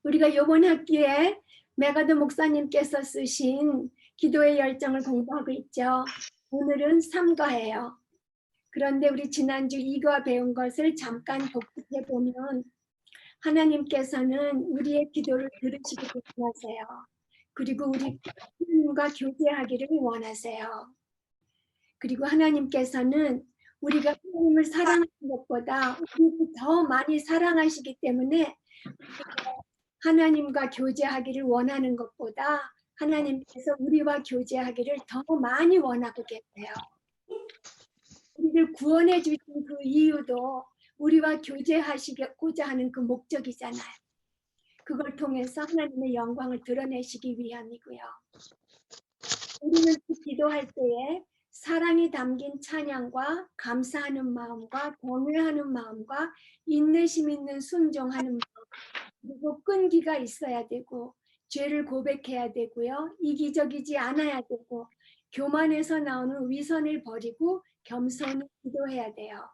우리가 이번 학기에 메가드 목사님께서 쓰신 기도의 열정을 공부하고 있죠. 오늘은 3과예요. 그런데 우리 지난주 2과 배운 것을 잠깐 복습해 보면 하나님께서는 우리의 기도를 들으시기 원하세요. 그리고 우리 하나님과 교제하기를 원하세요. 그리고 하나님께서는 우리가 하나님을 사랑하는 것보다 우리를 더 많이 사랑하시기 때문에 하나님과 교제하기를 원하는 것보다 하나님께서 우리와 교제하기를 더 많이 원하고 계세요. 우리를 구원해 주신 그 이유도 우리와 교제하시고자 하는 그 목적이잖아요. 그걸 통해서 하나님의 영광을 드러내시기 위함이고요. 우리는 기도할 때에 사랑이 담긴 찬양과 감사하는 마음과 경외하는 마음과 인내심 있는 순종하는 마음, 그리고 끈기가 있어야 되고 죄를 고백해야 되고요. 이기적이지 않아야 되고 교만에서 나오는 위선을 버리고 겸손히 기도해야 돼요.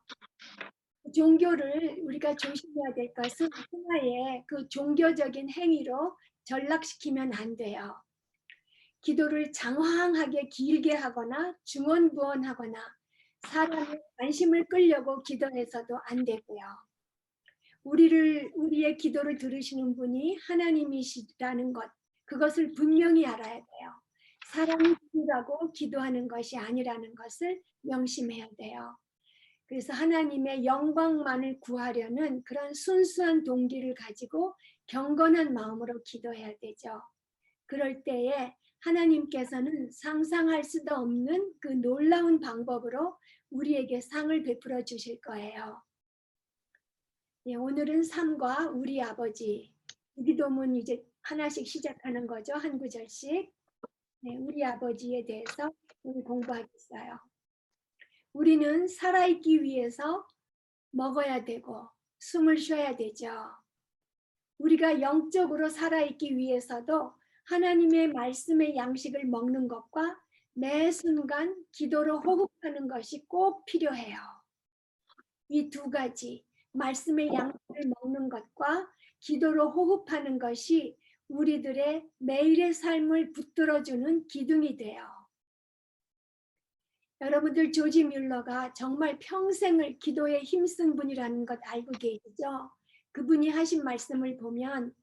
종교를 우리가 조심해야 될 것은 하나의 그 종교적인 행위로 전락시키면 안 돼요. 기도를 장황하게 길게 하거나 중언부언하거나 사람의 관심을 끌려고 기도해서도 안 되고요. 우리의 기도를 들으시는 분이 하나님이시라는 것, 그것을 분명히 알아야 돼요. 사람이 들으라고 기도하는 것이 아니라는 것을 명심해야 돼요. 그래서 하나님의 영광만을 구하려는 그런 순수한 동기를 가지고 경건한 마음으로 기도해야 되죠. 그럴 때에 하나님께서는 상상할 수도 없는 그 놀라운 방법으로 우리에게 상을 베풀어 주실 거예요. 예, 오늘은 3과 우리 아버지. 기도문 이제 하나씩 시작하는 거죠. 한 구절씩. 네, 우리 아버지에 대해서 오늘 공부하겠어요. 우리는 살아있기 위해서 먹어야 되고 숨을 쉬어야 되죠. 우리가 영적으로 살아있기 위해서도 하나님의 말씀의 양식을 먹는 것과 매 순간 기도로 호흡하는 것이 꼭 필요해요. 이 두 가지, 말씀의 양식을 먹는 것과 기도로 호흡하는 것이 우리들의 매일의 삶을 붙들어주는 기둥이 돼요. 여러분들 조지 뮬러가 정말 평생을 기도에 힘쓴 분이라는 것 알고 계시죠? 그분이 하신 말씀을 보면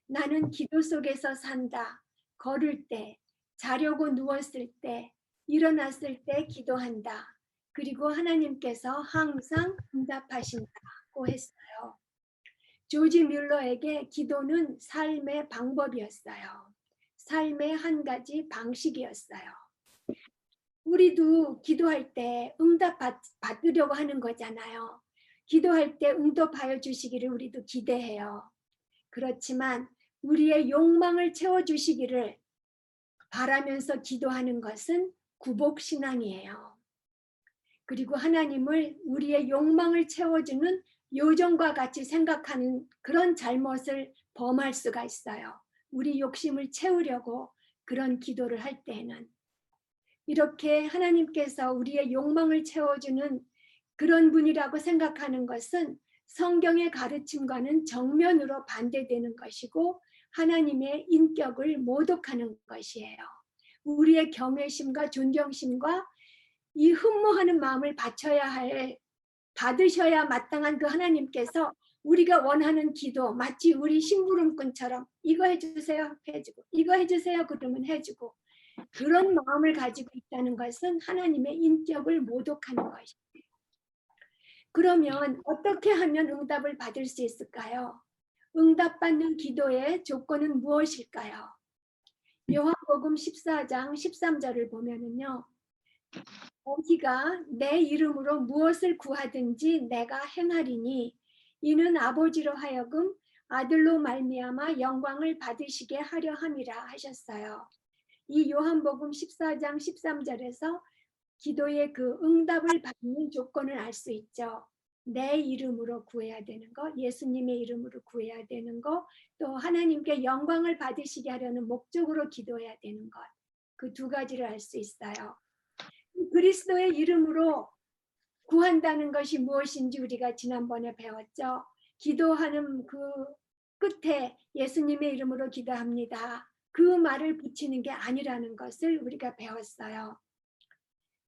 나는 기도 속에서 산다. 걸을 때, 자려고 누웠을 때, 일어났을 때 기도한다. 그리고 하나님께서 항상 응답하신다고 했어요. 조지 뮬러에게 기도는 삶의 방법이었어요. 삶의 한 가지 방식이었어요. 우리도 기도할 때 응답 받으려고 하는 거잖아요. 기도할 때 응답하여 주시기를 우리도 기대해요. 그렇지만 우리의 욕망을 채워주시기를 바라면서 기도하는 것은 구복신앙이에요. 그리고 하나님을 우리의 욕망을 채워주는 요정과 같이 생각하는 그런 잘못을 범할 수가 있어요. 우리 욕심을 채우려고 그런 기도를 할 때에는. 이렇게 하나님께서 우리의 욕망을 채워주는 그런 분이라고 생각하는 것은 성경의 가르침과는 정면으로 반대되는 것이고 하나님의 인격을 모독하는 것이에요. 우리의 경외심과 존경심과 이 흠모하는 마음을 받으셔야 마땅한 그 하나님께서 우리가 원하는 기도, 마치 우리 심부름꾼처럼 이거 해주세요 해주고 이거 해주세요 그러면 해주고 그런 마음을 가지고 있다는 것은 하나님의 인격을 모독하는 것이에요. 그러면 어떻게 하면 응답을 받을 수 있을까요? 응답받는 기도의 조건은 무엇일까요? 요한복음 14장 13절을 보면은요. 너희가 내 이름으로 무엇을 구하든지 내가 행하리니 이는 아버지로 하여금 아들로 말미암아 영광을 받으시게 하려 함이라 하셨어요. 이 요한복음 14장 13절에서 기도의 그 응답을 받는 조건을 알 수 있죠. 내 이름으로 구해야 되는 거, 예수님의 이름으로 구해야 되는 거, 또 하나님께 영광을 받으시게 하려는 목적으로 기도해야 되는 것. 그 두 가지를 알 수 있어요. 그리스도의 이름으로 구한다는 것이 무엇인지 우리가 지난번에 배웠죠. 기도하는 그 끝에 예수님의 이름으로 기도합니다. 그 말을 붙이는 게 아니라는 것을 우리가 배웠어요.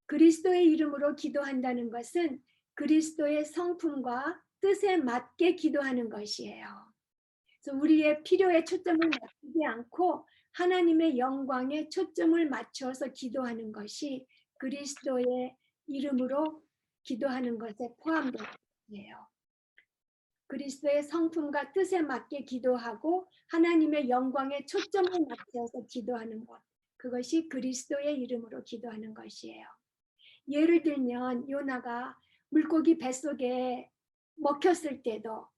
그리스도의 이름으로 기도한다는 것은 그리스도의 성품과 뜻에 맞게 기도하는 것이에요. 그래서 우리의 필요에 초점을 맞추지 않고 하나님의 영광에 초점을 맞춰서 기도하는 것이 그리스도의 이름으로 기도하는 것에 포함되어 있어요. 그리스도의 성품과 뜻에 맞게 기도하고 하나님의 영광에 초점을 맞춰서 기도하는 것. 그것이 그리스도의 이름으로 기도하는 것이에요. 예를 들면 요나가 물고기 뱃속에 먹혔을 때도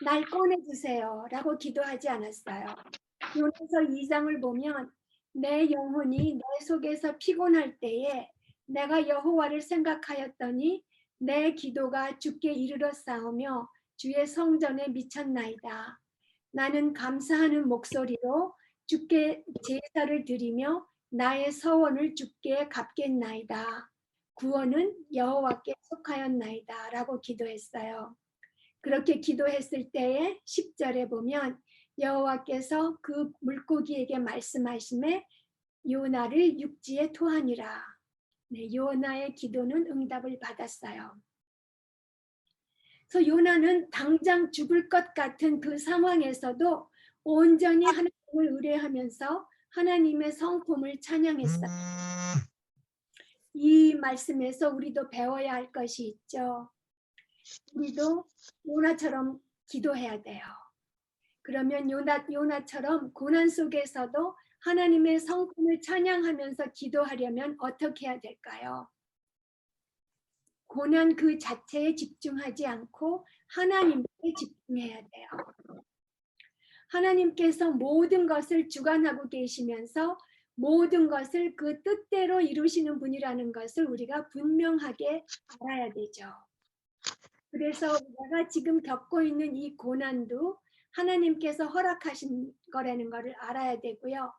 날 꺼내주세요 라고 기도하지 않았어요. 요나서 2장을 보면 내 영혼이 내 속에서 피곤할 때에 내가 여호와를 생각하였더니 내 기도가 주께 이르러 싸우며 주의 성전에 미쳤나이다. 나는 감사하는 목소리로 주께 제사를 드리며 나의 서원을 주께 갚겠나이다. 구원은 여호와께 속하였나이다 라고 기도했어요. 그렇게 기도했을 때에 10절에 보면 여호와께서 그 물고기에게 말씀하심에 요나를 육지에 토하니라. 네, 요나의 기도는 응답을 받았어요. 그래서 요나는 당장 죽을 것 같은 그 상황에서도 온전히 하나님을 의뢰하면서 하나님의 성품을 찬양했어요. 이 말씀에서 우리도 배워야 할 것이 있죠. 우리도 요나처럼 기도해야 돼요. 그러면 요나처럼 고난 속에서도 하나님의 성품을 찬양하면서 기도하려면 어떻게 해야 될까요? 고난 그 자체에 집중하지 않고 하나님께 집중해야 돼요. 하나님께서 모든 것을 주관하고 계시면서 모든 것을 그 뜻대로 이루시는 분이라는 것을 우리가 분명하게 알아야 되죠. 그래서 내가 지금 겪고 있는 이 고난도 하나님께서 허락하신 거라는 것을 알아야 되고요.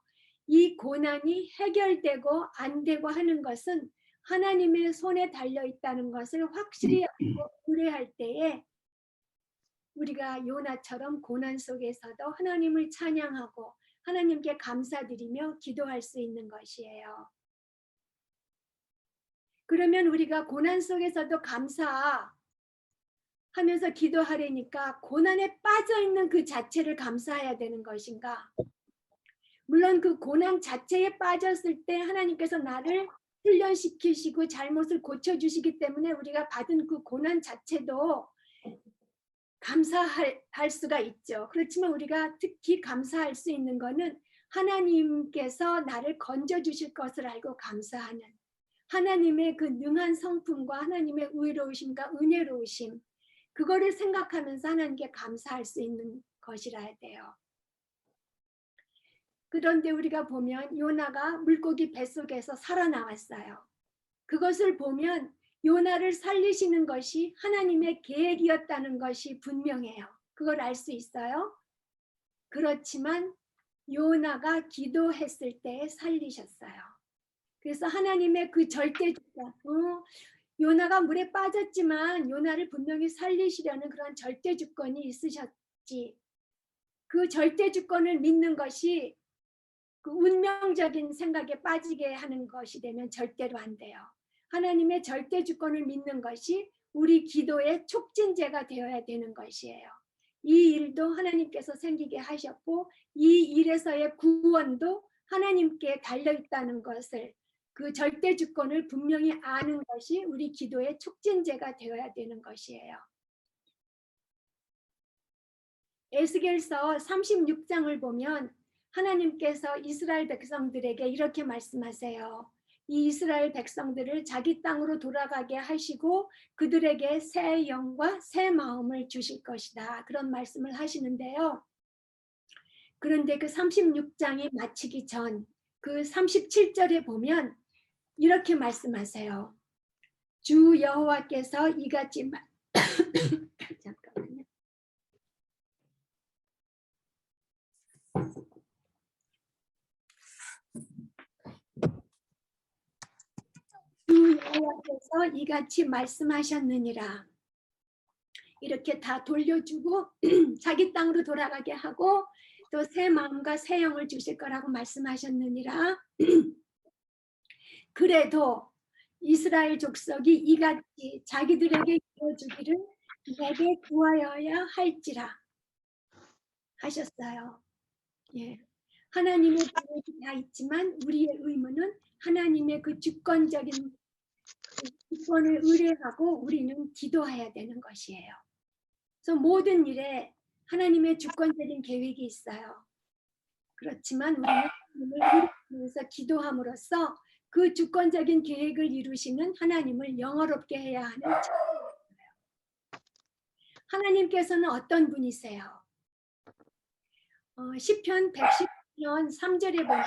이 고난이 해결되고 안 되고 하는 것은 하나님의 손에 달려 있다는 것을 확실히 알고 의뢰할 때에 우리가 요나처럼 고난 속에서도 하나님을 찬양하고 하나님께 감사드리며 기도할 수 있는 것이에요. 그러면 우리가 고난 속에서도 감사하면서 기도하려니까 고난에 빠져 있는 그 자체를 감사해야 되는 것인가? 물론 그 고난 자체에 빠졌을 때 하나님께서 나를 훈련시키시고 잘못을 고쳐주시기 때문에 우리가 받은 그 고난 자체도 감사할 수가 있죠. 그렇지만 우리가 특히 감사할 수 있는 것은 하나님께서 나를 건져주실 것을 알고 감사하는 하나님의 그 능한 성품과 하나님의 의로우심과 은혜로우심, 그거를 생각하면서 하나님께 감사할 수 있는 것이라야 돼요. 그런데 우리가 보면 요나가 물고기 뱃속에서 살아나왔어요. 그것을 보면 요나를 살리시는 것이 하나님의 계획이었다는 것이 분명해요. 그걸 알 수 있어요. 그렇지만 요나가 기도했을 때 살리셨어요. 그래서 하나님의 그 절대주권, 요나가 물에 빠졌지만 요나를 분명히 살리시려는 그런 절대주권이 있으셨지. 그 절대주권을 믿는 것이 그 운명적인 생각에 빠지게 하는 것이 되면 절대로 안 돼요. 하나님의 절대 주권을 믿는 것이 우리 기도의 촉진제가 되어야 되는 것이에요. 이 일도 하나님께서 생기게 하셨고 이 일에서의 구원도 하나님께 달려있다는 것을, 그 절대 주권을 분명히 아는 것이 우리 기도의 촉진제가 되어야 되는 것이에요. 에스겔서 36장을 보면 하나님께서 이스라엘 백성들에게 이렇게 말씀하세요. 이 이스라엘 백성들을 자기 땅으로 돌아가게 하시고 그들에게 새 영과 새 마음을 주실 것이다. 그런 말씀을 하시는데요. 그런데 그 36장이 마치기 전 그 37절에 보면 이렇게 말씀하세요. 주 여호와께서 이같이 잠깐만요. 주 여호와께서 이같이 말씀하셨느니라. 이렇게 다 돌려주고 자기 땅으로 돌아가게 하고 또 새 마음과 새 영을 주실 거라고 말씀하셨느니라. 그래도 이스라엘 족속이 이같이 자기들에게 이루어주기를 내게 구하여야 할지라 하셨어요. 예. 하나님의 계획이 다 있지만 우리의 의무는 하나님의 그 주권적인 주권을 의뢰하고 우리는 기도해야 되는 것이에요. 그래서 모든 일에 하나님의 주권적인 계획이 있어요. 그렇지만 우리는 하나님을 의뢰하면서 기도함으로써 그 주권적인 계획을 이루시는 하나님을 영화롭게 해야 하는 책임이에요. 하나님께서는 어떤 분이세요? 시편 110편 3절에 보면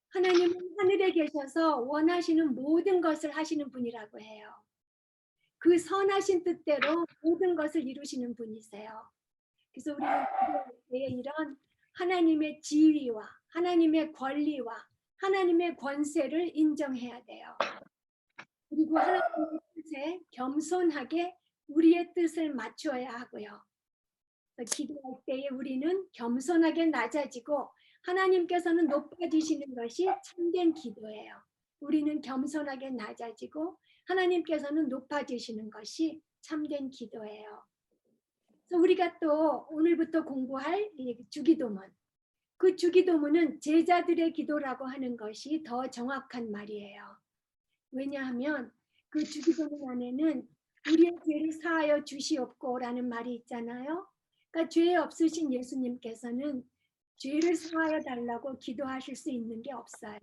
하나님은 하늘에 계셔서 원하시는 모든 것을 하시는 분이라고 해요. 그 선하신 뜻대로 모든 것을 이루시는 분이세요. 그래서 우리는 기도할 때 이런 하나님의 지위와 하나님의 권리와 하나님의 권세를 인정해야 돼요. 그리고 하나님의 뜻에 겸손하게 우리의 뜻을 맞추어야 하고요. 기도할 때에 우리는 겸손하게 낮아지고 하나님께서는 높아지시는 것이 참된 기도예요. 우리는 겸손하게 낮아지고 하나님께서는 높아지시는 것이 참된 기도예요. 그래서 우리가 또 오늘부터 공부할 주기도문, 그 주기도문은 제자들의 기도라고 하는 것이 더 정확한 말이에요. 왜냐하면 그 주기도문 안에는 우리의 죄를 사하여 주시옵고라는 말이 있잖아요. 그러니까 죄 없으신 예수님께서는 죄를 사하여 달라고 기도하실 수 있는 게 없어요.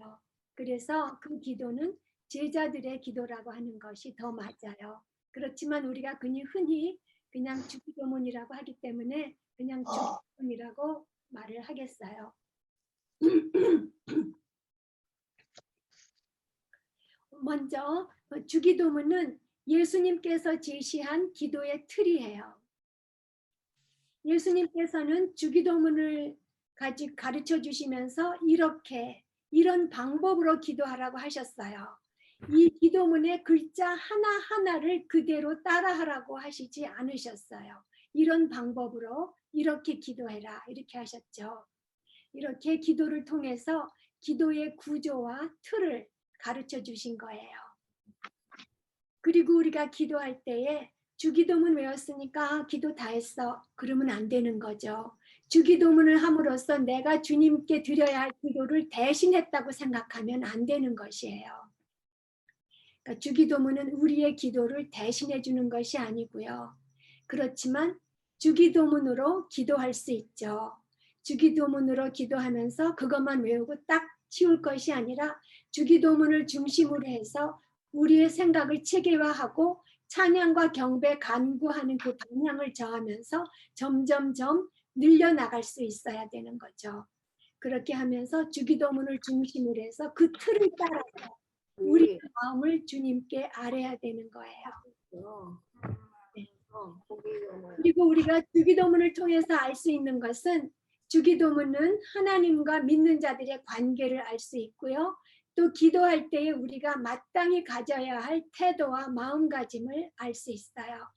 그래서 그 기도는 제자들의 기도라고 하는 것이 더 맞아요. 그렇지만 우리가 흔히 그냥 주기도문이라고 하기 때문에 그냥 주기도문이라고 말을 하겠어요. 먼저 주기도문은 예수님께서 제시한 기도의 틀이에요. 예수님께서는 주기도문을 가르쳐 주시면서 이런 방법으로 기도하라고 하셨어요. 이 기도문의 글자 하나하나를 그대로 따라하라고 하시지 않으셨어요. 이런 방법으로 이렇게 기도해라 이렇게 하셨죠. 이렇게 기도를 통해서 기도의 구조와 틀을 가르쳐 주신 거예요. 그리고 우리가 기도할 때에 주기도문 외웠으니까 기도 다 했어. 그러면 안 되는 거죠. 주기도문을 함으로써 내가 주님께 드려야 할 기도를 대신했다고 생각하면 안 되는 것이에요. 그러니까 주기도문은 우리의 기도를 대신해 주는 것이 아니고요. 그렇지만 주기도문으로 기도할 수 있죠. 주기도문으로 기도하면서 그것만 외우고 딱 치울 것이 아니라 주기도문을 중심으로 해서 우리의 생각을 체계화하고 찬양과 경배, 간구하는 그 방향을 정하면서 점점점 늘려나갈 수 있어야 되는 거죠. 그렇게 하면서 주기도문을 중심으로 해서 그 틀을 따라서 우리의 마음을 주님께 아뢰야 되는 거예요. 네. 그리고 우리가 주기도문을 통해서 알 수 있는 것은 주기도문은 하나님과 믿는 자들의 관계를 알 수 있고요. 또 기도할 때에 우리가 마땅히 가져야 할 태도와 마음가짐을 알 수 있어요.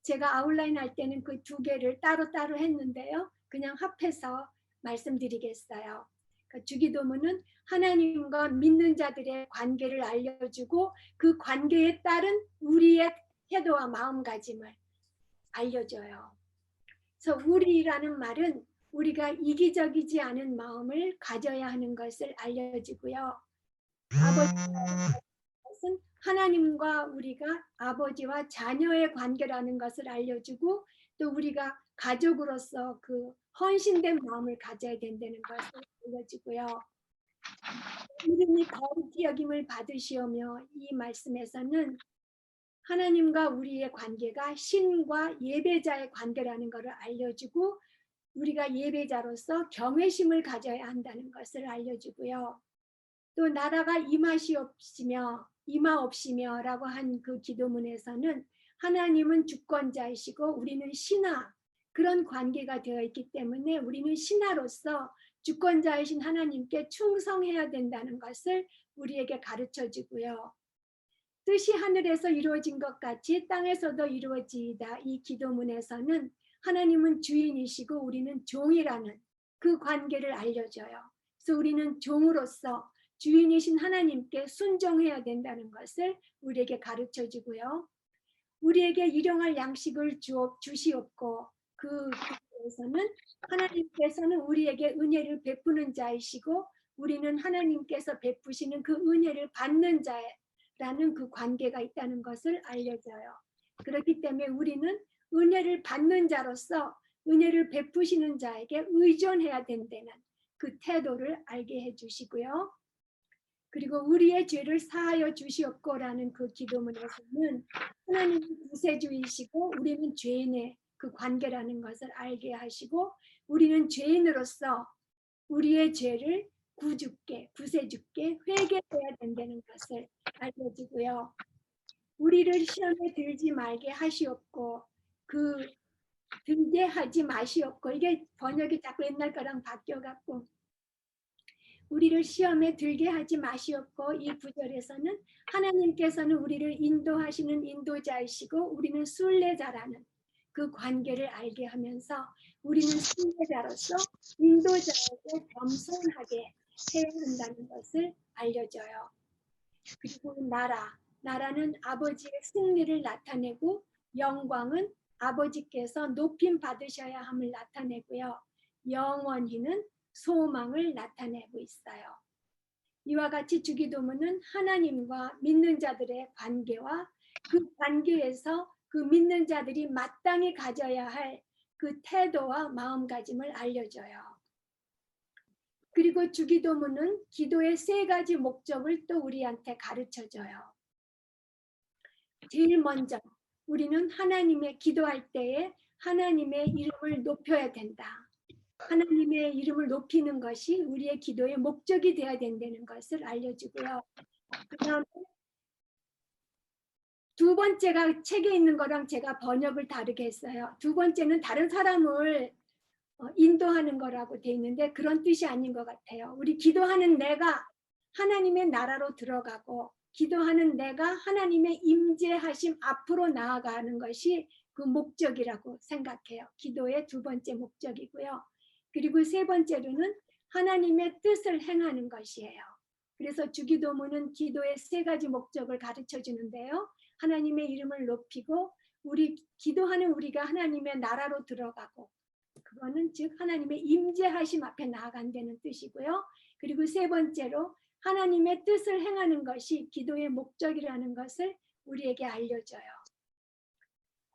제가 아웃라인 할 때는 그 두 개를 따로따로 했는데요. 그냥 합해서 말씀드리겠어요. 그러니까 주기도문은 하나님과 믿는 자들의 관계를 알려주고 그 관계에 따른 우리의 태도와 마음가짐을 알려줘요. 그래서 우리라는 말은 우리가 이기적이지 않은 마음을 가져야 하는 것을 알려주고요. 아버지라는 것은 하나님과 우리가 아버지와 자녀의 관계라는 것을 알려주고 또 우리가 가족으로서 그 헌신된 마음을 가져야 된다는 것을 알려주고요. 이름이 거룩히 여김을 받으시오며 이 말씀에서는 하나님과 우리의 관계가 신과 예배자의 관계라는 것을 알려주고 우리가 예배자로서 경외심을 가져야 한다는 것을 알려주고요. 또 나라가 임하옵시며 라고 한 그 기도문에서는 하나님은 주권자이시고 우리는 신하 그런 관계가 되어 있기 때문에 우리는 신하로서 주권자이신 하나님께 충성해야 된다는 것을 우리에게 가르쳐 주고요. 뜻이 하늘에서 이루어진 것 같이 땅에서도 이루어지이다. 이 기도문에서는 하나님은 주인이시고 우리는 종이라는 그 관계를 알려줘요. 그래서 우리는 종으로서 주인이신 하나님께 순종해야 된다는 것을 우리에게 가르쳐 주고요. 우리에게 일용할 양식을 주시옵고 그 뜻에서는 하나님께서는 우리에게 은혜를 베푸는 자이시고 우리는 하나님께서 베푸시는 그 은혜를 받는 자라는 그 관계가 있다는 것을 알려줘요. 그렇기 때문에 우리는 은혜를 받는 자로서 은혜를 베푸시는 자에게 의존해야 된다는 그 태도를 알게 해주시고요. 그리고 우리의 죄를 사하여 주시옵고라는 그 기도문에서는 하나님은 구세주이시고 우리는 죄인의 그 관계라는 것을 알게 하시고 우리는 죄인으로서 우리의 죄를 구주께 구세주께 회개해야 된다는 것을 알려주고요. 우리를 시험에 들지 말게 하시옵고 그 들게 하지 마시옵고 이게 번역이 자꾸 옛날 거랑 바뀌어갖고 우리를 시험에 들게 하지 마시옵고 이 구절에서는 하나님께서는 우리를 인도하시는 인도자이시고 우리는 순례자라는 그 관계를 알게 하면서 우리는 순례자로서 인도자에게 겸손하게 해야 한다는 것을 알려줘요. 그리고 나라는 아버지의 승리를 나타내고 영광은 아버지께서 높임 받으셔야 함을 나타내고요. 영원히는 소망을 나타내고 있어요. 이와 같이 주기도문은 하나님과 믿는 자들의 관계와 그 관계에서 그 믿는 자들이 마땅히 가져야 할 그 태도와 마음가짐을 알려줘요. 그리고 주기도문은 기도의 3가지 목적을 또 우리한테 가르쳐줘요. 제일 먼저 우리는 하나님의 기도할 때에 하나님의 이름을 높여야 된다. 하나님의 이름을 높이는 것이 우리의 기도의 목적이 되어야 된다는 것을 알려주고요. 그 다음에 2번째가 책에 있는 거랑 제가 번역을 다르게 했어요. 2번째는 다른 사람을 인도하는 거라고 돼 있는데 그런 뜻이 아닌 것 같아요. 우리 기도하는 내가 하나님의 나라로 들어가고 기도하는 내가 하나님의 임재하심 앞으로 나아가는 것이 그 목적이라고 생각해요. 기도의 2번째 목적이고요. 그리고 3번째로는 하나님의 뜻을 행하는 것이에요. 그래서 주기도문은 기도의 3가지 목적을 가르쳐 주는데요. 하나님의 이름을 높이고 우리 기도하는 우리가 하나님의 나라로 들어가고 그거는 즉 하나님의 임재하심 앞에 나아간다는 뜻이고요. 그리고 3번째로 하나님의 뜻을 행하는 것이 기도의 목적이라는 것을 우리에게 알려줘요.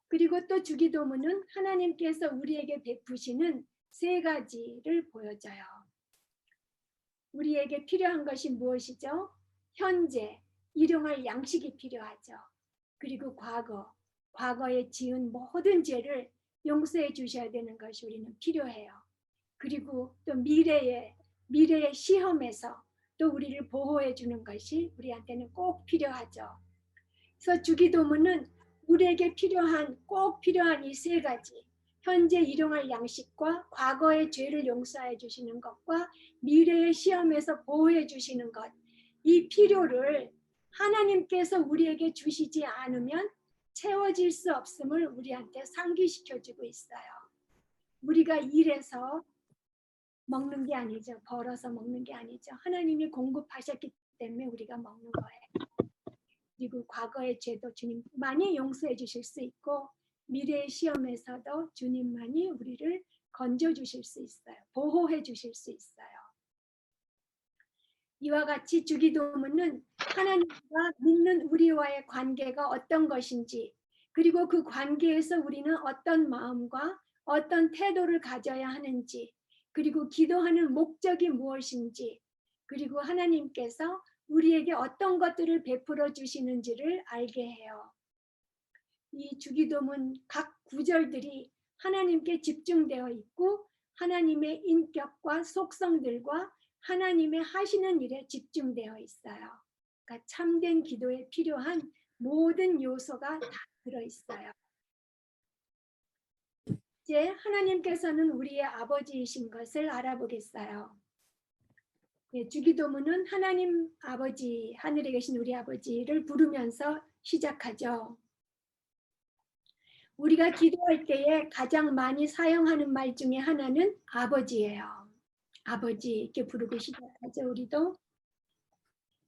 그리고 또 주기도문은 하나님께서 우리에게 베푸시는 3가지를 보여줘요. 우리에게 필요한 것이 무엇이죠? 현재, 일용할 양식이 필요하죠. 그리고 과거에 지은 모든 죄를 용서해 주셔야 되는 것이 우리는 필요해요. 그리고 또 미래의 시험에서 또 우리를 보호해 주는 것이 우리한테는 꼭 필요하죠. 그래서 주기도문은 우리에게 꼭 필요한 이 3가지 현재 일용할 양식과 과거의 죄를 용서해 주시는 것과 미래의 시험에서 보호해 주시는 것, 이 필요를 하나님께서 우리에게 주시지 않으면 채워질 수 없음을 우리한테 상기시켜주고 있어요. 우리가 일해서 먹는 게 아니죠. 벌어서 먹는 게 아니죠. 하나님이 공급하셨기 때문에 우리가 먹는 거예요. 그리고 과거의 죄도 주님만이 용서해 주실 수 있고 미래의 시험에서도 주님만이 우리를 건져주실 수 있어요. 보호해 주실 수 있어요. 이와 같이 주기도문은 하나님과 믿는 우리와의 관계가 어떤 것인지 그리고 그 관계에서 우리는 어떤 마음과 어떤 태도를 가져야 하는지 그리고 기도하는 목적이 무엇인지 그리고 하나님께서 우리에게 어떤 것들을 베풀어 주시는지를 알게 해요. 이 주기도문 각 구절들이 하나님께 집중되어 있고 하나님의 인격과 속성들과 하나님의 하시는 일에 집중되어 있어요. 그러니까 참된 기도에 필요한 모든 요소가 다 들어있어요. 이제 하나님께서는 우리의 아버지이신 것을 알아보겠어요. 예, 주기도문은 하나님 아버지, 하늘에 계신 우리 아버지를 부르면서 시작하죠. 우리가 기도할 때에 가장 많이 사용하는 말 중에 하나는 아버지예요. 아버지 이렇게 부르고 시작하죠, 우리도.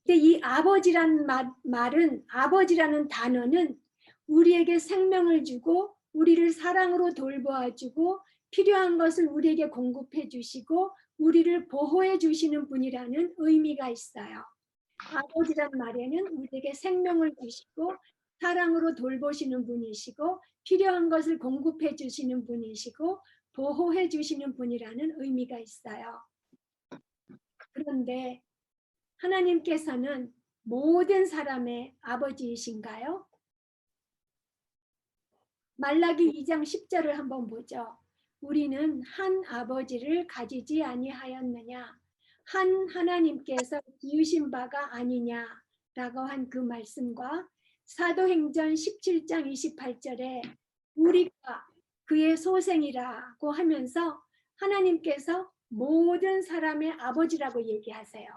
근데 이 아버지란 말은, 아버지라는 단어는 우리에게 생명을 주고 우리를 사랑으로 돌보아주고 필요한 것을 우리에게 공급해 주시고 우리를 보호해 주시는 분이라는 의미가 있어요. 아버지란 말에는 우리에게 생명을 주시고 사랑으로 돌보시는 분이시고 필요한 것을 공급해 주시는 분이시고 보호해 주시는 분이라는 의미가 있어요. 그런데 하나님께서는 모든 사람의 아버지이신가요? 말라기 2장 10절을 한번 보죠. 우리는 한 아버지를 가지지 아니하였느냐? 한 하나님께서 지으신 바가 아니냐라고 한 그 말씀과 사도행전 17장 28절에 우리가 그의 소생이라고 하면서 하나님께서 모든 사람의 아버지라고 얘기하세요.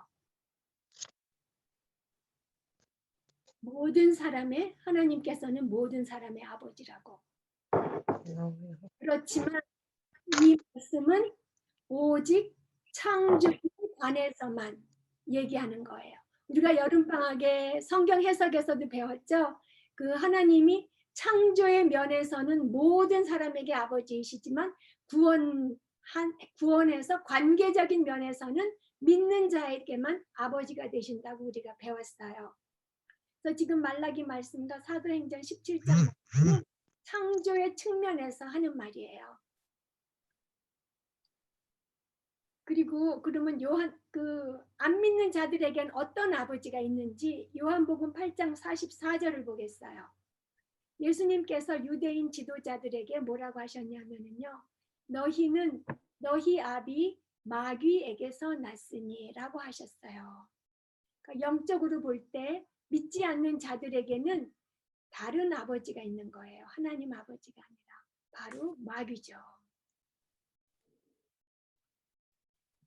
모든 사람의, 하나님께서는 모든 사람의 아버지라고. 그렇지만 이 말씀은 오직 창조에 관해서만 얘기하는 거예요. 우리가 여름방학에 성경 해석에서도 배웠죠. 그 하나님이 창조의 면에서는 모든 사람에게 아버지이시지만 구원에서 관계적인 면에서는 믿는 자에게만 아버지가 되신다고 우리가 배웠어요. 그래서 지금 말라기 말씀과 사도행전 17장 말씀은 창조의 측면에서 하는 말이에요. 그리고 그러면 안 믿는 자들에겐 어떤 아버지가 있는지 요한복음 8장 44절을 보겠어요. 예수님께서 유대인 지도자들에게 뭐라고 하셨냐면요. 너희는 너희 아비 마귀에게서 났으니라고 하셨어요. 그러니까 영적으로 볼 때 믿지 않는 자들에게는 다른 아버지가 있는 거예요. 하나님 아버지가 아니라 바로 마귀죠.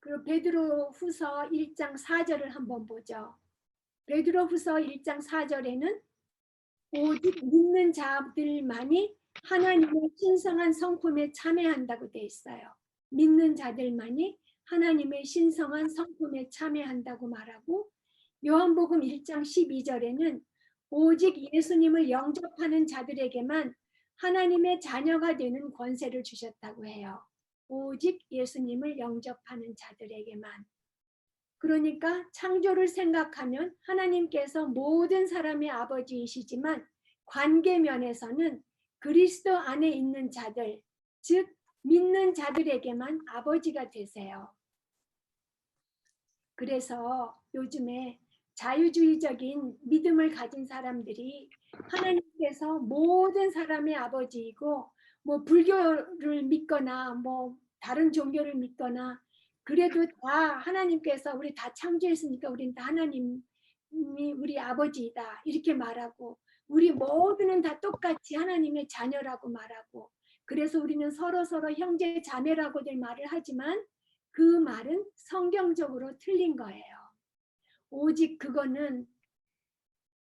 그리고 베드로후서 1장 4절을 한번 보죠. 베드로후서 1장 4절에는 오직 믿는 자들만이 하나님의 신성한 성품에 참여한다고 되어 있어요. 믿는 자들만이 하나님의 신성한 성품에 참여한다고 말하고 요한복음 1장 12절에는 오직 예수님을 영접하는 자들에게만 하나님의 자녀가 되는 권세를 주셨다고 해요. 오직 예수님을 영접하는 자들에게만. 그러니까 창조를 생각하면 하나님께서 모든 사람의 아버지이시지만 관계면에서는 그리스도 안에 있는 자들, 즉 믿는 자들에게만 아버지가 되세요. 그래서 요즘에 자유주의적인 믿음을 가진 사람들이 하나님께서 모든 사람의 아버지이고 뭐 불교를 믿거나 뭐 다른 종교를 믿거나 그래도 다 하나님께서 우리 다 창조했으니까 우리는 다 하나님이 우리 아버지이다 이렇게 말하고 우리 모두는 다 똑같이 하나님의 자녀라고 말하고 그래서 우리는 서로 형제 자매라고들 말을 하지만 그 말은 성경적으로 틀린 거예요. 오직 그거는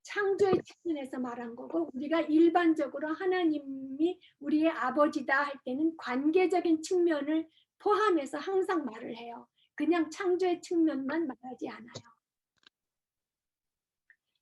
창조의 측면에서 말한 거고 우리가 일반적으로 하나님이 우리의 아버지다 할 때는 관계적인 측면을 포함해서 항상 말을 해요. 그냥 창조의 측면만 말하지 않아요.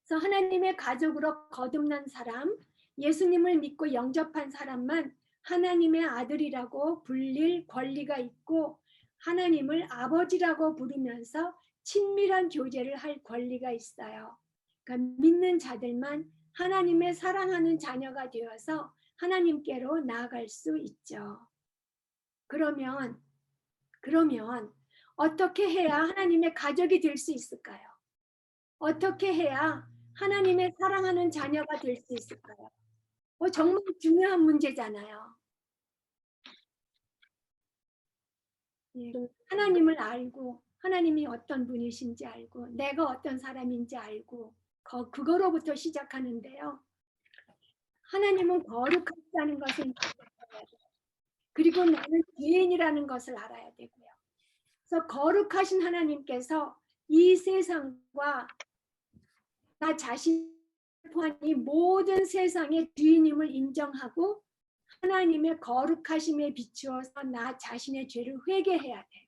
그래서 하나님의 가족으로 거듭난 사람, 예수님을 믿고 영접한 사람만 하나님의 아들이라고 불릴 권리가 있고 하나님을 아버지라고 부르면서 친밀한 교제를 할 권리가 있어요. 그러니까 믿는 자들만 하나님의 사랑하는 자녀가 되어서 하나님께로 나아갈 수 있죠. 그러면 어떻게 해야 하나님의 가족이 될 수 있을까요? 어떻게 해야 하나님의 사랑하는 자녀가 될 수 있을까요? 정말 중요한 문제잖아요. 예, 하나님을 알고 하나님이 어떤 분이신지 알고 내가 어떤 사람인지 알고 그거로부터 시작하는데요. 하나님은 거룩하다는 것을 알아야 돼요. 그리고 나는 죄인이라는 것을 알아야 되고요. 그래서 거룩하신 하나님께서 이 세상과 나 자신을 포함한 이 모든 세상의 주인임을 인정하고 하나님의 거룩하심에 비추어서 나 자신의 죄를 회개해야 돼요.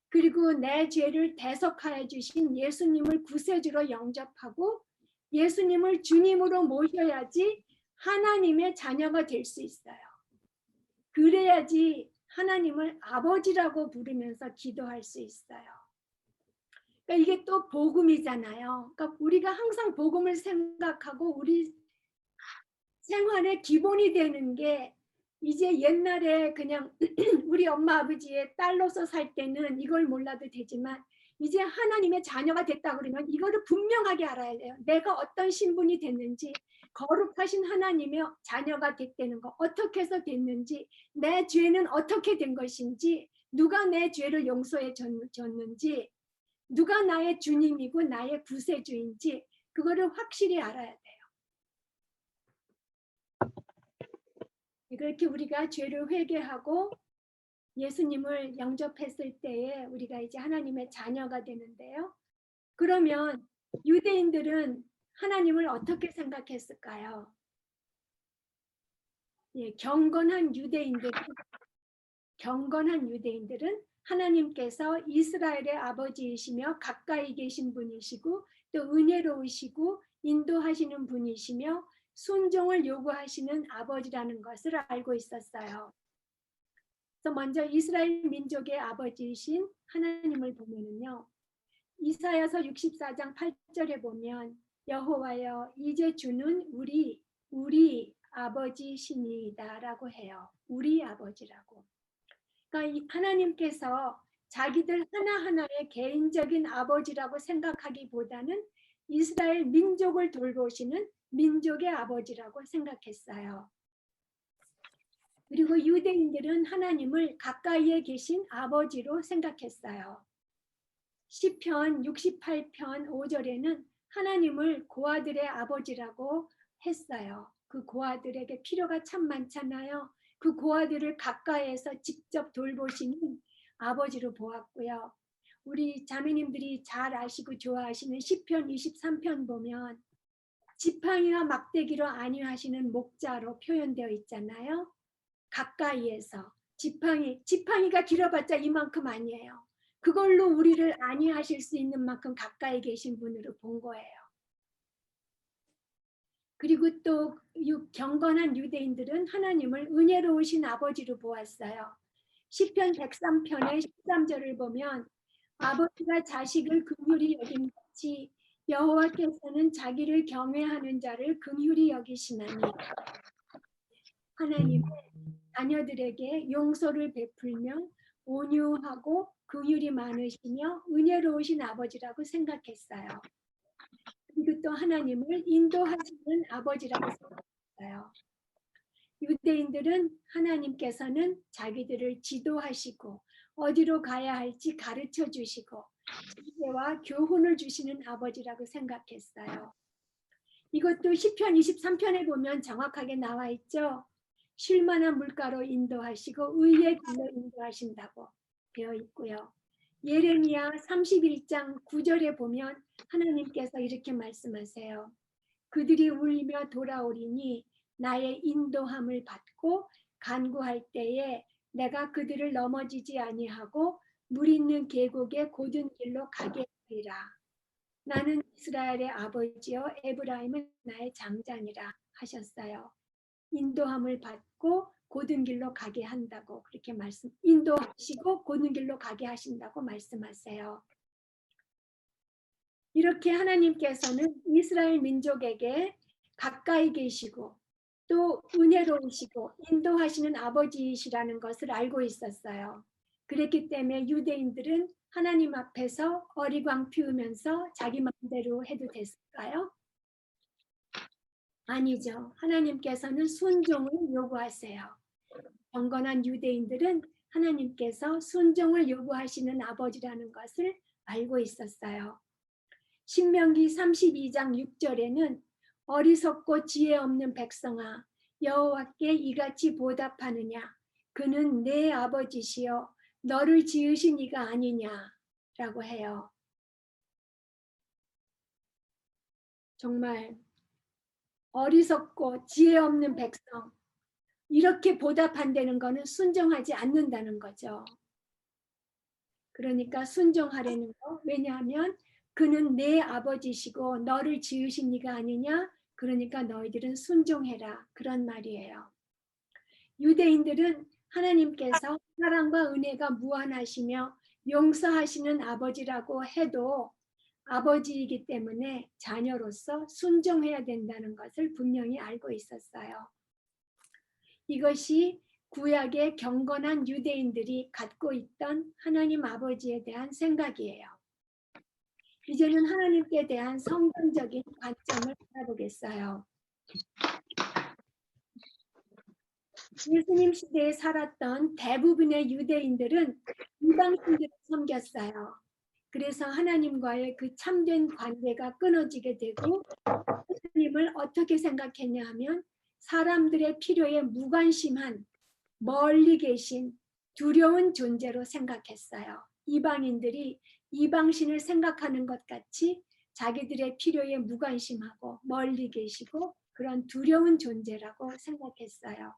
그리고 내 죄를 대속하여 주신 예수님을 구세주로 영접하고 예수님을 주님으로 모셔야지 하나님의 자녀가 될 수 있어요. 그래야지 하나님을 아버지라고 부르면서 기도할 수 있어요. 그러니까 이게 또 복음이잖아요. 그러니까 우리가 항상 복음을 생각하고 우리 생활의 기본이 되는 게 이제 옛날에 그냥 우리 엄마 아버지의 딸로서 살 때는 이걸 몰라도 되지만 이제 하나님의 자녀가 됐다 그러면 이거를 분명하게 알아야 돼요. 내가 어떤 신분이 됐는지, 거룩하신 하나님의 자녀가 됐다는 거, 어떻게 해서 됐는지, 내 죄는 어떻게 된 것인지, 누가 내 죄를 용서해 줬는지, 누가 나의 주님이고 나의 구세주인지 그거를 확실히 알아야 돼요. 그렇게 우리가 죄를 회개하고 예수님을 영접했을 때에 우리가 이제 하나님의 자녀가 되는데요. 그러면 유대인들은 하나님을 어떻게 생각했을까요? 예, 경건한 유대인들은 하나님께서 이스라엘의 아버지이시며 가까이 계신 분이시고 또 은혜로우시고 인도하시는 분이시며 순종을 요구하시는 아버지라는 것을 알고 있었어요. 그래서 먼저 이스라엘 민족의 아버지이신 하나님을 보면은요. 이사야서 64장 8절에 보면 여호와여 이제 주는 우리 아버지시니이다라고 해요. 우리 아버지라고. 그러니까 하나님께서 자기들 하나하나의 개인적인 아버지라고 생각하기보다는 이스라엘 민족을 돌보시는 민족의 아버지라고 생각했어요. 그리고 유대인들은 하나님을 가까이에 계신 아버지로 생각했어요. 시편 68편 5절에는 하나님을 고아들의 아버지라고 했어요. 그 고아들에게 필요가 참 많잖아요. 그 고아들을 가까이에서 직접 돌보시는 아버지로 보았고요. 우리 자매님들이 잘 아시고 좋아하시는 시편 23편 보면 지팡이와 막대기로 안위하시는 목자로 표현되어 있잖아요. 가까이에서 지팡이가 길어봤자 이만큼 아니에요. 그걸로 우리를 안위하실 수 있는 만큼 가까이 계신 분으로 본 거예요. 그리고 또 경건한 유대인들은 하나님을 은혜로우신 아버지로 보았어요. 시편 103편의 13절을 보면 아버지가 자식을 긍휼히 여김 같이 여호와께서는 자기를 경외하는 자를 긍휼히 여기시나니 하나님의 자녀들에게 용서를 베풀며 온유하고 긍휼이 많으시며 은혜로우신 아버지라고 생각했어요. 그리고 또 하나님을 인도하시는 아버지라고 생각했어요. 유대인들은 하나님께서는 자기들을 지도하시고 어디로 가야 할지 가르쳐 주시고 지혜와 교훈을 주시는 아버지라고 생각했어요. 이것도 시편 23편에 보면 정확하게 나와 있죠. 쉴만한 물가로 인도하시고 의의 길로 인도하신다고 되어 있고요. 예레미야 31장 9절에 보면 하나님께서 이렇게 말씀하세요. 그들이 울며 돌아오리니 나의 인도함을 받고 간구할 때에 내가 그들을 넘어지지 아니하고 물 있는 계곡의 고든 길로 가게 하리라. 나는 이스라엘의 아버지요 에브라임은 나의 장자니라 하셨어요. 인도함을 받고 고든 길로 가게 한다고 그렇게 인도하시고 고든 길로 가게 하신다고 말씀하세요. 이렇게 하나님께서는 이스라엘 민족에게 가까이 계시고 또 은혜로우시고 인도하시는 아버지이시라는 것을 알고 있었어요. 그랬기 때문에 유대인들은 하나님 앞에서 어리광 피우면서 자기 마음대로 해도 됐을까요? 아니죠. 하나님께서는 순종을 요구하세요. 경건한 유대인들은 하나님께서 순종을 요구하시는 아버지라는 것을 알고 있었어요. 신명기 32장 6절에는 어리석고 지혜 없는 백성아 여호와께 이같이 보답하느냐 그는 내 아버지시여 너를 지으신 이가 아니냐라고 해요. 정말 어리석고 지혜 없는 백성, 이렇게 보답한다는 거는 순종하지 않는다는 거죠. 그러니까 순종하려는 거. 왜냐하면 그는 내 아버지시고 너를 지으신 이가 아니냐. 그러니까 너희들은 순종해라. 그런 말이에요. 유대인들은 하나님께서 사랑과 은혜가 무한하시며 용서하시는 아버지라고 해도 아버지이기 때문에 자녀로서 순종해야 된다는 것을 분명히 알고 있었어요. 이것이 구약의 경건한 유대인들이 갖고 있던 하나님 아버지에 대한 생각이에요. 이제는 하나님께 대한 성경적인 관점을 알아보겠어요. 예수님 시대에 살았던 대부분의 유대인들은 이방신들을 섬겼어요. 그래서 하나님과의 그 참된 관계가 끊어지게 되고 하나님을 어떻게 생각했냐 하면 사람들의 필요에 무관심한 멀리 계신 두려운 존재로 생각했어요. 이방인들이 이방신을 생각하는 것 같이 자기들의 필요에 무관심하고 멀리 계시고 그런 두려운 존재라고 생각했어요.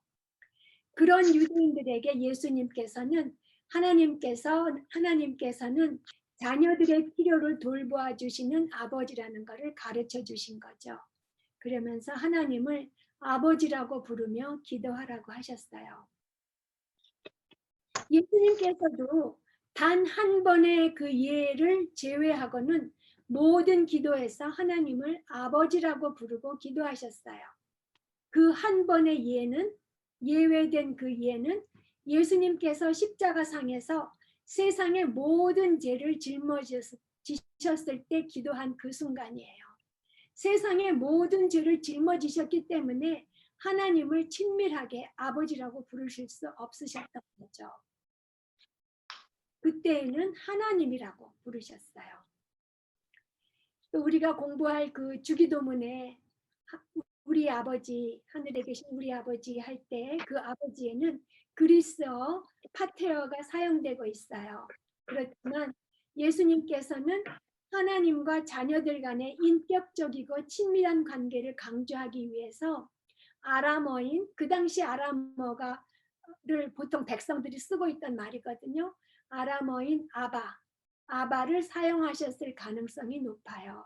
그런 유대인들에게 예수님께서는 하나님께서는 자녀들의 필요를 돌보아 주시는 아버지라는 것을 가르쳐 주신 거죠. 그러면서 하나님을 아버지라고 부르며 기도하라고 하셨어요. 예수님께서도 단 한 번의 그 예를 제외하고는 모든 기도에서 하나님을 아버지라고 부르고 기도하셨어요. 그 한 번의 예는 예외된 그 예는 예수님께서 십자가상에서 세상의 모든 죄를 짊어지셨을 때 기도한 그 순간이에요. 세상의 모든 죄를 짊어지셨기 때문에 하나님을 친밀하게 아버지라고 부르실 수 없으셨던 거죠. 그때에는 하나님이라고 부르셨어요. 또 우리가 공부할 그 주기도문에 우리 아버지, 하늘에 계신 우리 아버지 할 때 그 아버지에는 그리스어 파테어가 사용되고 있어요. 그렇지만 예수님께서는 하나님과 자녀들 간의 인격적이고 친밀한 관계를 강조하기 위해서 아람어인, 그 당시 아람어가를 보통 백성들이 쓰고 있던 말이거든요. 아람어인 아바를 사용하셨을 가능성이 높아요.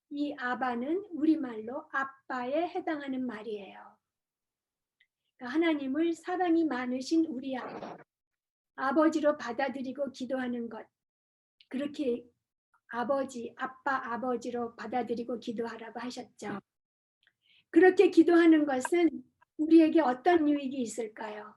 이 아바는 우리말로 아빠에 해당하는 말이에요. 그러니까 하나님을 사랑이 많으신 우리 아버지로 받아들이고 기도하는 것, 그렇게 아버지로 받아들이고 기도하라고 하셨죠. 그렇게 기도하는 것은 우리에게 어떤 유익이 있을까요?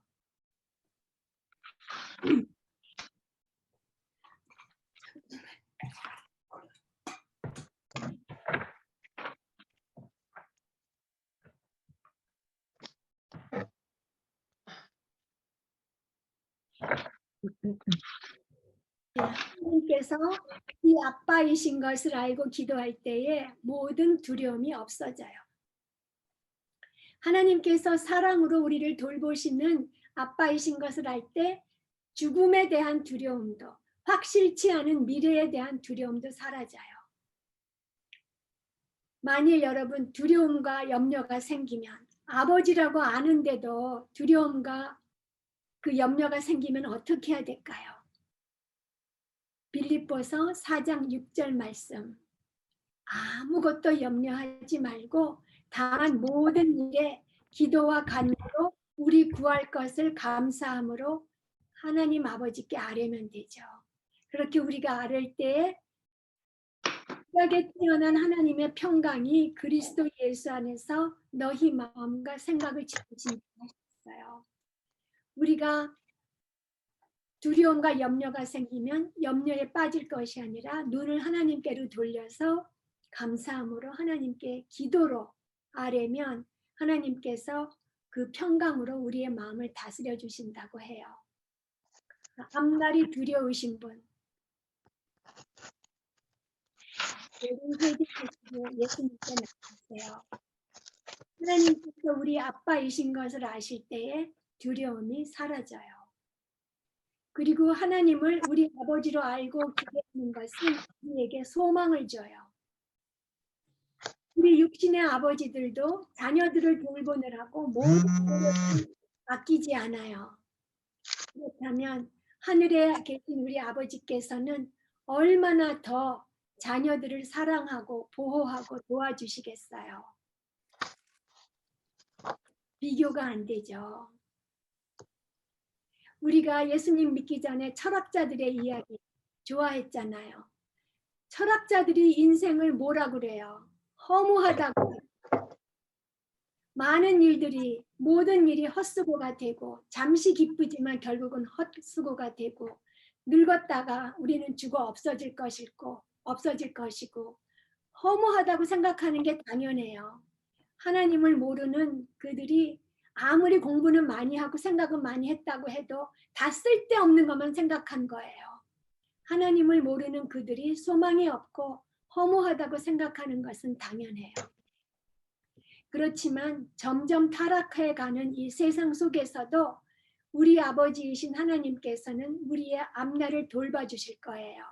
하나님께서 이 아빠이신 것을 알고 기도할 때에 모든 두려움이 없어져요. 하나님께서 사랑으로 우리를 돌보시는 아빠이신 것을 알 때 죽음에 대한 두려움도, 확실치 않은 미래에 대한 두려움도 사라져요. 만일 여러분 두려움과 염려가 생기면, 아버지라고 아는데도 두려움과 그 염려가 생기면 어떻게 해야 될까요? 빌립보서 4장 6절 말씀. 아무것도 염려하지 말고 다만 모든 일에 기도와 간구로 우리 구할 것을 감사함으로 하나님 아버지께 아뢰면 되죠. 그렇게 우리가 아뢰 때에 귀하게 태어난 하나님의 평강이 그리스도 예수 안에서 너희 마음과 생각을 지키신다고 하셨어요. 우리가 두려움과 염려가 생기면 염려에 빠질 것이 아니라 눈을 하나님께로 돌려서 감사함으로 하나님께 기도로 아뢰면 하나님께서 그 평강으로 우리의 마음을 다스려 주신다고 해요. 앞날이 두려우신 분, 예수님께 나가세요. 하나님께서 우리 아빠이신 것을 아실 때에 두려움이 사라져요. 그리고 하나님을 우리 아버지로 알고 기대하는 것은 우리에게 소망을 줘요. 우리 육신의 아버지들도 자녀들을 돌보느라고 모든 노력을 아끼지 않아요. 그렇다면 하늘에 계신 우리 아버지께서는 얼마나 더 자녀들을 사랑하고 보호하고 도와주시겠어요. 비교가 안 되죠. 우리가 예수님 믿기 전에 철학자들의 이야기 좋아했잖아요. 철학자들이 인생을 뭐라 그래요? 허무하다고. 많은 일들이, 모든 일이 헛수고가 되고 잠시 기쁘지만 결국은 헛수고가 되고 늙었다가 우리는 죽어 없어질 것이고 허무하다고 생각하는 게 당연해요. 하나님을 모르는 그들이 아무리 공부는 많이 하고 생각은 많이 했다고 해도 다 쓸데없는 것만 생각한 거예요. 하나님을 모르는 그들이 소망이 없고 허무하다고 생각하는 것은 당연해요. 그렇지만 점점 타락해가는 이 세상 속에서도 우리 아버지이신 하나님께서는 우리의 앞날을 돌봐주실 거예요.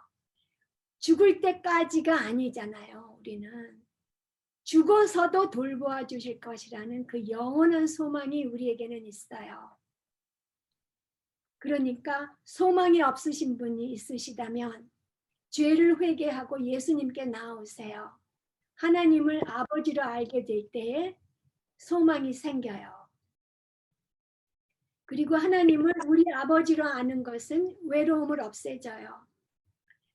죽을 때까지가 아니잖아요. 우리는 죽어서도 돌보아 주실 것이라는 그 영원한 소망이 우리에게는 있어요. 그러니까 소망이 없으신 분이 있으시다면 죄를 회개하고 예수님께 나오세요. 하나님을 아버지로 알게 될 때에 소망이 생겨요. 그리고 하나님을 우리 아버지로 아는 것은 외로움을 없애줘요.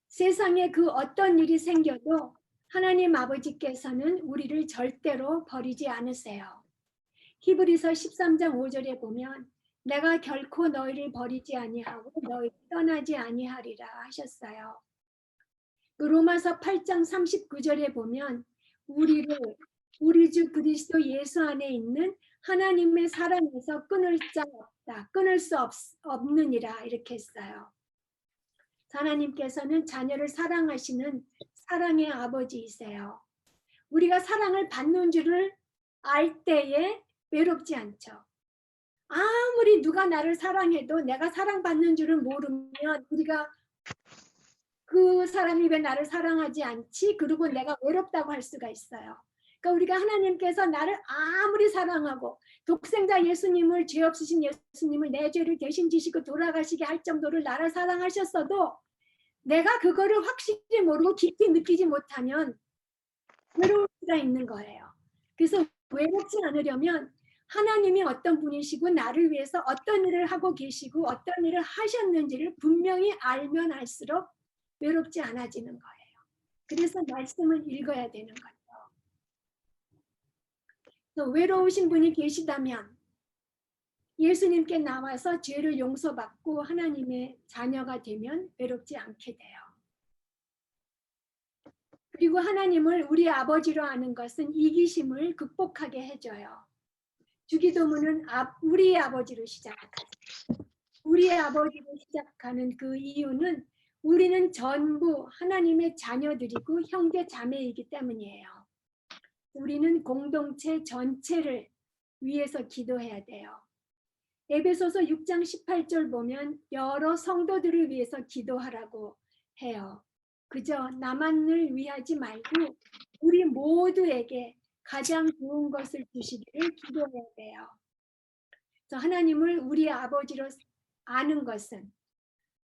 세상에 그 어떤 일이 생겨도 하나님 아버지께서는 우리를 절대로 버리지 않으세요. 히브리서 13장 5절에 보면 내가 결코 너희를 버리지 아니하고 너희를 떠나지 아니하리라 하셨어요. 로마서 8장 39절에 보면 우리를 우리 주 그리스도 예수 안에 있는 하나님의 사랑에서 끊을 자 없다. 끊을 수 없느니라 이렇게 했어요. 하나님께서는 자녀를 사랑하시는 사랑의 아버지이세요. 우리가 사랑을 받는 줄을 알 때에 외롭지 않죠. 아무리 누가 나를 사랑해도 내가 사랑받는 줄을 모르면 우리가 그 사람이 왜 나를 사랑하지 않지? 그리고 내가 외롭다고 할 수가 있어요. 그러니까 우리가 하나님께서 나를 아무리 사랑하고 독생자 예수님을 죄 없으신 예수님을 내 죄를 대신 지시고 돌아가시게 할 정도로 나를 사랑하셨어도 내가 그거를 확실히 모르고 깊이 느끼지 못하면 외로울 수가 있는 거예요. 그래서 외롭지 않으려면 하나님이 어떤 분이시고 나를 위해서 어떤 일을 하고 계시고 어떤 일을 하셨는지를 분명히 알면 알수록 외롭지 않아지는 거예요. 그래서 말씀을 읽어야 되는 거죠. 외로우신 분이 계시다면 예수님께 나와서 죄를 용서받고 하나님의 자녀가 되면 외롭지 않게 돼요. 그리고 하나님을 우리 아버지로 아는 것은 이기심을 극복하게 해줘요. 주기도문은 우리 아버지로 시작하죠. 우리 아버지로 시작하는 그 이유는 우리는 전부 하나님의 자녀들이고 형제 자매이기 때문이에요. 우리는 공동체 전체를 위해서 기도해야 돼요. 에베소서 6장 18절 보면 여러 성도들을 위해서 기도하라고 해요. 그저 나만을 위하지 말고 우리 모두에게 가장 좋은 것을 주시기를 기도해야 돼요. 그래서 하나님을 우리 아버지로 아는 것은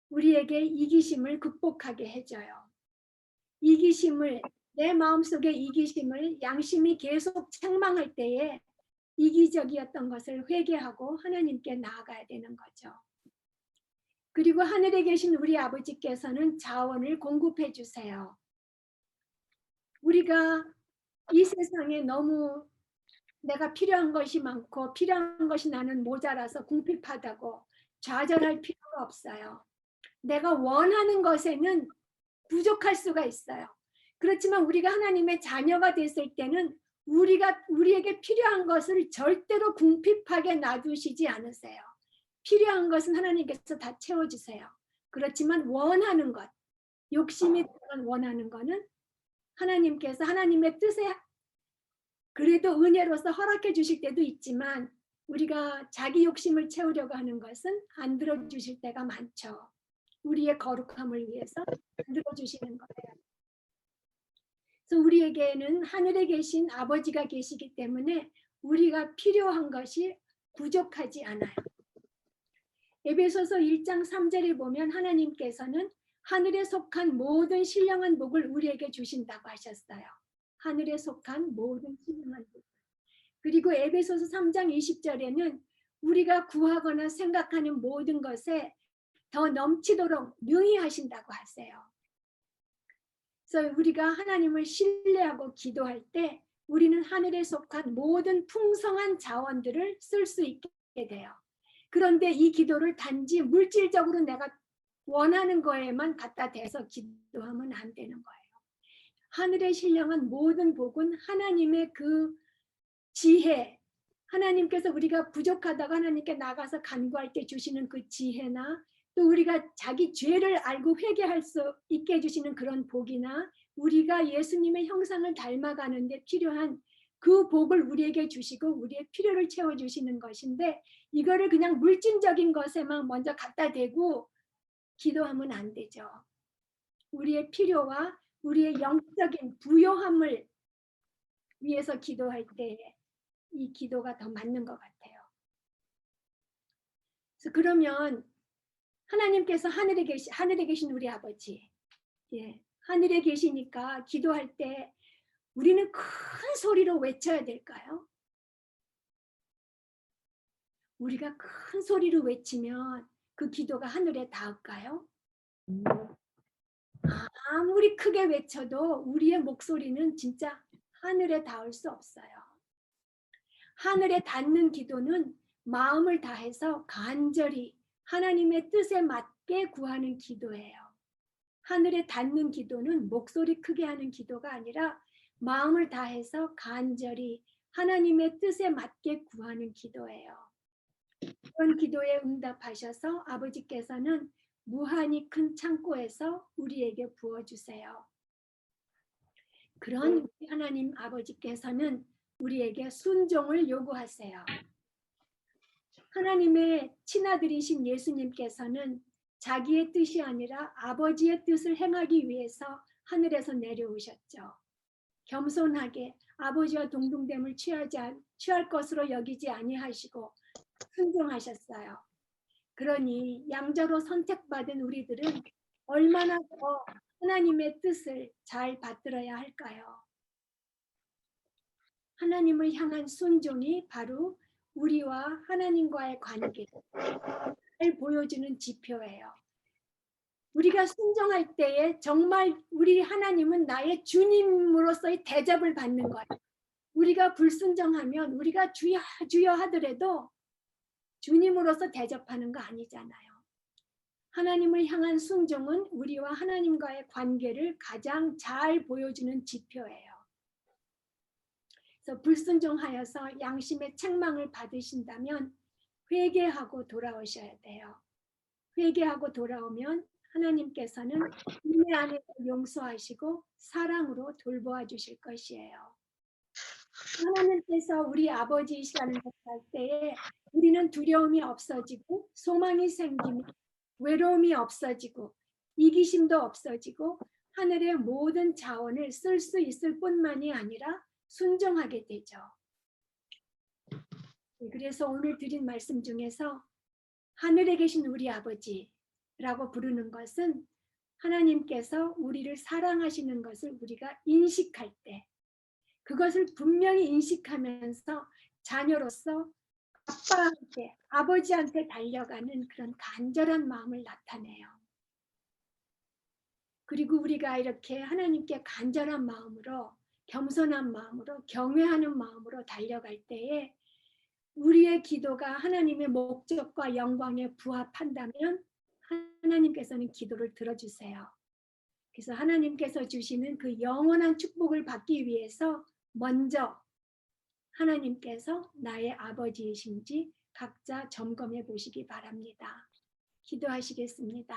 우리에게 이기심을 극복하게 해줘요. 이기심을, 내 마음속에 이기심을 양심이 계속 책망할 때에 이기적이었던 것을 회개하고 하나님께 나아가야 되는 거죠. 그리고 하늘에 계신 우리 아버지께서는 자원을 공급해 주세요. 우리가 이 세상에 너무 내가 필요한 것이 많고 필요한 것이 나는 모자라서 궁핍하다고 좌절할 필요가 없어요. 내가 원하는 것에는 부족할 수가 있어요. 그렇지만 우리가 하나님의 자녀가 됐을 때는 우리에게 필요한 것을 절대로 궁핍하게 놔두시지 않으세요. 필요한 것은 하나님께서 다 채워주세요. 그렇지만 원하는 것, 욕심이 원하는 것은 하나님께서 하나님의 뜻에 그래도 은혜로서 허락해 주실 때도 있지만 우리가 자기 욕심을 채우려고 하는 것은 안 들어주실 때가 많죠. 우리의 거룩함을 위해서 안 들어주시는 거예요. 그래서 우리에게는 하늘에 계신 아버지가 계시기 때문에 우리가 필요한 것이 부족하지 않아요. 에베소서 1장 3절에 보면 하나님께서는 하늘에 속한 모든 신령한 복을 우리에게 주신다고 하셨어요. 하늘에 속한 모든 신령한 복. 그리고 에베소서 3장 20절에는 우리가 구하거나 생각하는 모든 것에 더 넘치도록 능히 하신다고 하세요. 그래서 우리가 하나님을 신뢰하고 기도할 때 우리는 하늘에 속한 모든 풍성한 자원들을 쓸 수 있게 돼요. 그런데 이 기도를 단지 물질적으로 내가 원하는 거에만 갖다 대서 기도하면 안 되는 거예요. 하늘에 신령한 모든 복은 하나님의 그 지혜, 하나님께서 우리가 부족하다고 하나님께 나가서 간구할 때 주시는 그 지혜나 또 우리가 자기 죄를 알고 회개할 수 있게 해주시는 그런 복이나 우리가 예수님의 형상을 닮아가는 데 필요한 그 복을 우리에게 주시고 우리의 필요를 채워주시는 것인데 이거를 그냥 물질적인 것에만 먼저 갖다 대고 기도하면 안 되죠. 우리의 필요와 우리의 영적인 부요함을 위해서 기도할 때 이 기도가 더 맞는 것 같아요. 그래서 그러면 하나님께서 하늘에 계신 우리 아버지, 예, 하늘에 계시니까 기도할 때 우리는 큰 소리로 외쳐야 될까요? 우리가 큰 소리로 외치면 그 기도가 하늘에 닿을까요? 아무리 크게 외쳐도 우리의 목소리는 진짜 하늘에 닿을 수 없어요. 하늘에 닿는 기도는 마음을 다해서 간절히 하나님의 뜻에 맞게 구하는 기도예요. 하늘에 닿는 기도는 목소리 크게 하는 기도가 아니라 마음을 다해서 간절히 하나님의 뜻에 맞게 구하는 기도예요. 그런 기도에 응답하셔서 아버지께서는 무한히 큰 창고에서 우리에게 부어주세요. 그런 하나님 아버지께서는 우리에게 순종을 요구하세요. 하나님의 친아들이신 예수님께서는 자기의 뜻이 아니라 아버지의 뜻을 행하기 위해서 하늘에서 내려오셨죠. 겸손하게 아버지와 동등됨을 취할 것으로 여기지 아니하시고 순종하셨어요. 그러니 양자로 선택받은 우리들은 얼마나 더 하나님의 뜻을 잘 받들어야 할까요? 하나님을 향한 순종이 바로 우리와 하나님과의 관계를 잘 보여주는 지표예요. 우리가 순종할 때에 정말 우리 하나님은 나의 주님으로서의 대접을 받는 거예요. 우리가 불순종하면 우리가 주여 주여 하더라도 주님으로서 대접하는 거 아니잖아요. 하나님을 향한 순종은 우리와 하나님과의 관계를 가장 잘 보여주는 지표예요. 그래서 불순종하여서 양심의 책망을 받으신다면 회개하고 돌아오셔야 돼요. 회개하고 돌아오면 하나님께서는 은혜 안에 용서하시고 사랑으로 돌보아 주실 것이에요. 하나님께서 우리 아버지이시라는 것을 알 때에 우리는 두려움이 없어지고 소망이 생기고 외로움이 없어지고 이기심도 없어지고 하늘의 모든 자원을 쓸 수 있을 뿐만이 아니라 순종하게 되죠. 그래서 오늘 드린 말씀 중에서 하늘에 계신 우리 아버지라고 부르는 것은 하나님께서 우리를 사랑하시는 것을 우리가 인식할 때 그것을 분명히 인식하면서 자녀로서 아빠한테, 아버지한테 달려가는 그런 간절한 마음을 나타내요. 그리고 우리가 이렇게 하나님께 간절한 마음으로 겸손한 마음으로 경외하는 마음으로 달려갈 때에 우리의 기도가 하나님의 목적과 영광에 부합한다면 하나님께서는 기도를 들어주세요. 그래서 하나님께서 주시는 그 영원한 축복을 받기 위해서 먼저 하나님께서 나의 아버지이신지 각자 점검해 보시기 바랍니다. 기도하시겠습니다.